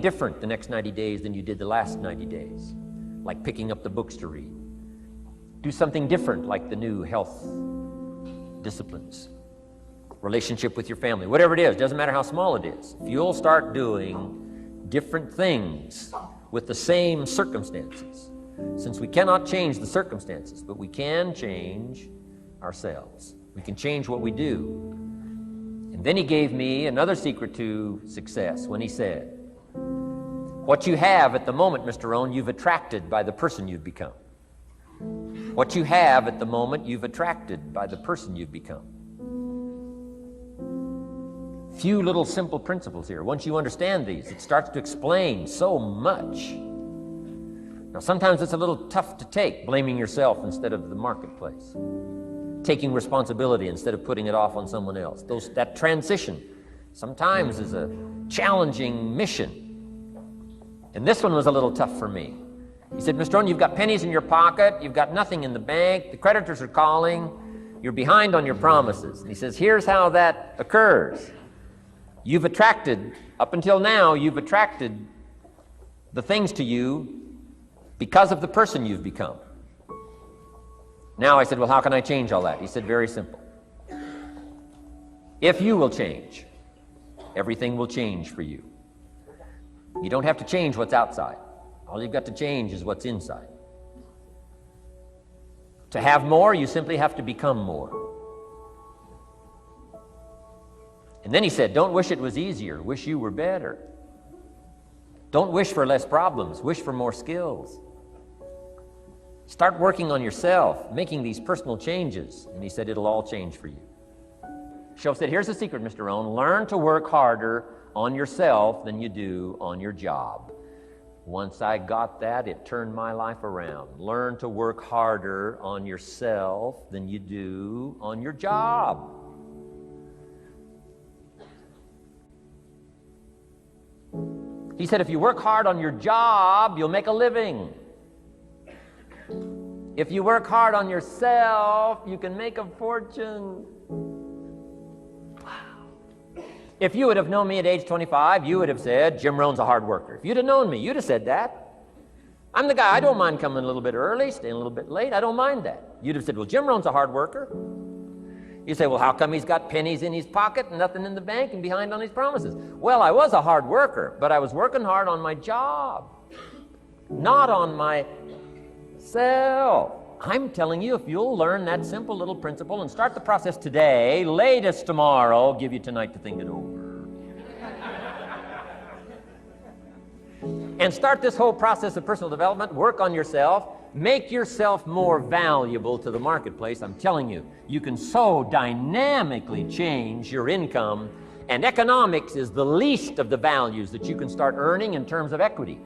different the next 90 days than you did the last 90 days, like picking up the books to read. Do something different, like the new health disciplines, relationship with your family, whatever it is, doesn't matter how small it is. If you'll start doing different things with the same circumstances, since we cannot change the circumstances, but we can change ourselves. We can change what we do. And then he gave me another secret to success when he said, what you have at the moment, Mr. Rohn, you've attracted by the person you've become. What you have at the moment, you've attracted by the person you've become. Few little simple principles here. Once you understand these, it starts to explain so much. Now, sometimes it's a little tough to take, blaming yourself instead of the marketplace, taking responsibility instead of putting it off on someone else. That transition sometimes is a challenging mission. And this one was a little tough for me. He said, Mr. Rohn, you've got pennies in your pocket, you've got nothing in the bank, the creditors are calling, you're behind on your promises. And he says, here's how that occurs. You've attracted, up until now, you've attracted the things to you because of the person you've become. Now I said, well, how can I change all that? He said, very simple. If you will change, everything will change for you. You don't have to change what's outside. All you've got to change is what's inside. To have more, you simply have to become more. And then he said, don't wish it was easier, wish you were better. Don't wish for less problems, wish for more skills. Start working on yourself, making these personal changes. And he said, it'll all change for you. Shoaff said, here's the secret, Mr. Rohn. Learn to work harder on yourself than you do on your job. Once I got that, it turned my life around. Learn to work harder on yourself than you do on your job. He said, if you work hard on your job, you'll make a living. If you work hard on yourself, you can make a fortune. Wow. If you would have known me at age 25, you would have said, Jim Rohn's a hard worker. If you'd have known me, you'd have said that. I'm the guy, I don't mind coming a little bit early, staying a little bit late, I don't mind that. You'd have said, well, Jim Rohn's a hard worker. You say, well, how come he's got pennies in his pocket and nothing in the bank and behind on his promises? Well, I was a hard worker, but I was working hard on my job, not on myself. I'm telling you, if you'll learn that simple little principle and start the process today, latest tomorrow, give you tonight to think it over. And start this whole process of personal development, work on yourself, make yourself more valuable to the marketplace. I'm telling you, you can so dynamically change your income, and economics is the least of the values that you can start earning in terms of equity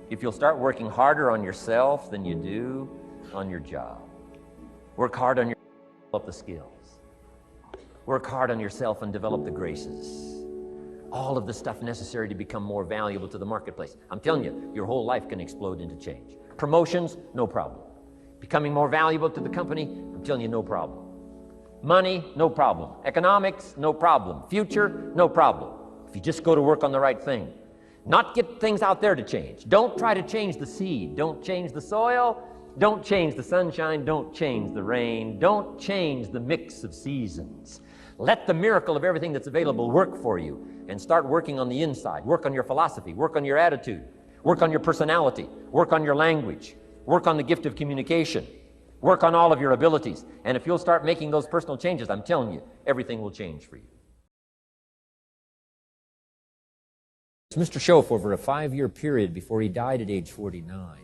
if you'll start working harder on yourself than you do on your job. Work hard on yourself and develop the skills. Work hard on yourself and develop the graces. All of the stuff necessary to become more valuable to the marketplace. I'm telling you, your whole life can explode into change. Promotions, no problem. Becoming more valuable to the company, I'm telling you, no problem. Money, no problem. Economics, no problem. Future, no problem. If you just go to work on the right thing. Not get things out there to change. Don't try to change the seed. Don't change the soil. Don't change the sunshine. Don't change the rain. Don't change the mix of seasons. Let the miracle of everything that's available work for you, and start working on the inside. Work on your philosophy. Work on your attitude. Work on your personality. Work on your language. Work on the gift of communication. Work on all of your abilities. And if you'll start making those personal changes, I'm telling you, everything will change for you. Mr. Shoaff, over a 5-year period before he died at age 49,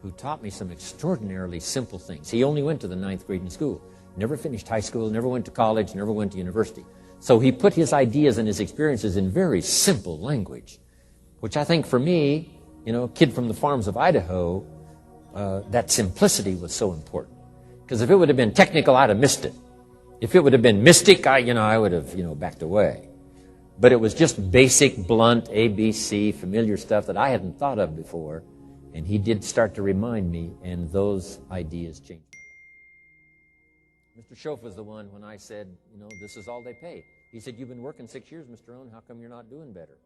who taught me some extraordinarily simple things. He only went to the 9th grade in school, never finished high school, never went to college, never went to university. So he put his ideas and his experiences in very simple language, which I think for me, kid from the farms of Idaho, that simplicity was so important. Because if it would have been technical, I'd have missed it. If it would have been mystic, I would have, backed away. But it was just basic, blunt, ABC, familiar stuff that I hadn't thought of before. And he did start to remind me, and those ideas changed my life. Mr. Shoaff was the one when I said, this is all they pay. He said, you've been working 6 years, Mr. Rohn, how come you're not doing better?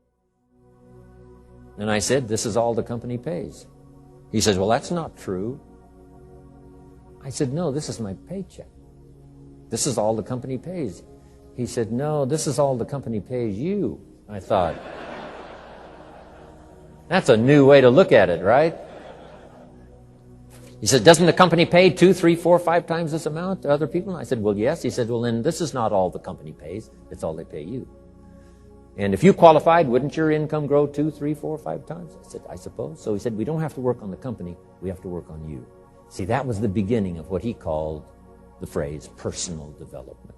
And I said, this is all the company pays. He says, well, that's not true. I said, no, this is my paycheck. This is all the company pays. He said, no, this is all the company pays you. I thought, that's a new way to look at it, right? He said, doesn't the company pay 2, 3, 4, 5 times this amount to other people? And I said, well, yes. He said, well, then this is not all the company pays. It's all they pay you. And if you qualified, wouldn't your income grow 2, 3, 4, 5 times? I said, I suppose. So he said, we don't have to work on the company. We have to work on you. See, that was the beginning of what he called the phrase personal development.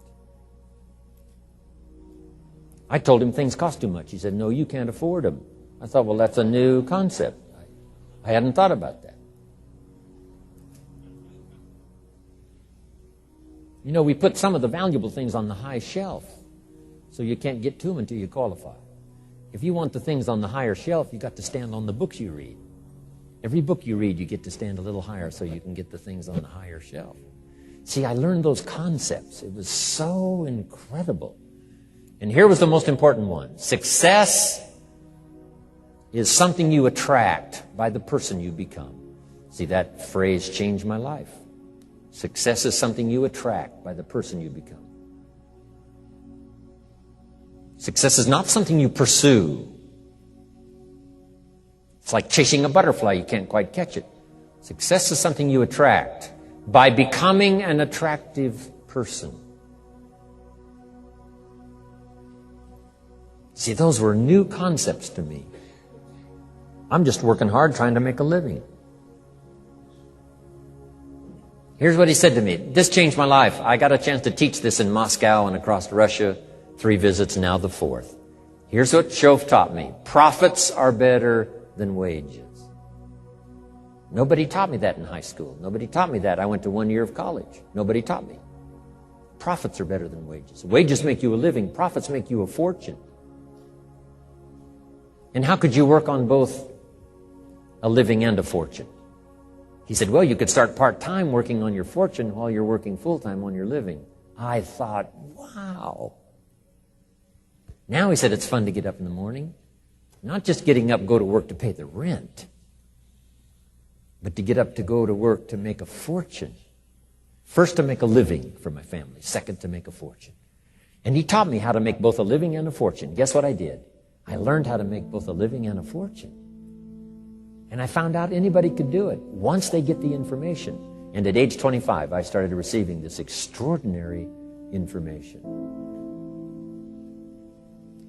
I told him things cost too much. He said, no, you can't afford them. I thought, well, that's a new concept. I hadn't thought about that. You know, we put some of the valuable things on the high shelf, so you can't get to them until you qualify. If you want the things on the higher shelf, you got to stand on the books you read. Every book you read, you get to stand a little higher so you can get the things on the higher shelf. See, I learned those concepts. It was so incredible. And here was the most important one. Success is something you attract by the person you become. See, that phrase changed my life. Success is something you attract by the person you become. Success is not something you pursue. It's like chasing a butterfly. You can't quite catch it. Success is something you attract by becoming an attractive person. See, those were new concepts to me. I'm just working hard trying to make a living. Here's what he said to me. This changed my life. I got a chance to teach this in Moscow and across Russia. 3 visits, now the 4th. Here's what Shof taught me. Profits are better than wages. Nobody taught me that in high school. Nobody taught me that. I went to 1 year of college. Nobody taught me. Profits are better than wages. Wages make you a living. Profits make you a fortune. And how could you work on both a living and a fortune? He said, well, you could start part-time working on your fortune while you're working full-time on your living. I thought, wow. Now, he said, it's fun to get up in the morning. Not just getting up, go to work to pay the rent, but to get up to go to work to make a fortune. First, to make a living for my family. Second, to make a fortune. And he taught me how to make both a living and a fortune. Guess what I did? I learned how to make both a living and a fortune. And I found out anybody could do it once they get the information. And at age 25, I started receiving this extraordinary information.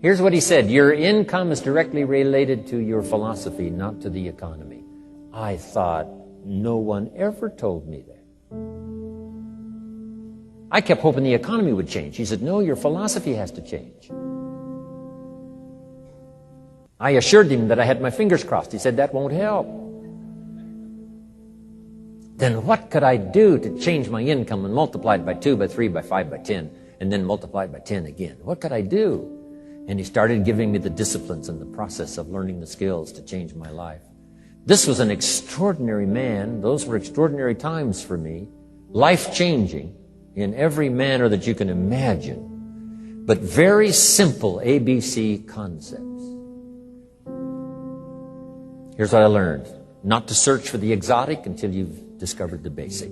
Here's what he said. Your income is directly related to your philosophy, not to the economy. I thought, no one ever told me that. I kept hoping the economy would change. He said, no, your philosophy has to change. I assured him that I had my fingers crossed. He said, that won't help. Then what could I do to change my income and multiply it by 2, by 3, by 5, by 10, and then multiply it by 10 again? What could I do? And he started giving me the disciplines and the process of learning the skills to change my life. This was an extraordinary man. Those were extraordinary times for me. Life-changing in every manner that you can imagine. But very simple ABC concepts. Here's what I learned. Not to search for the exotic until you've discovered the basic.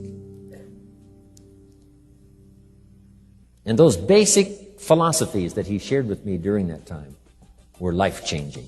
And those basic philosophies that he shared with me during that time were life-changing.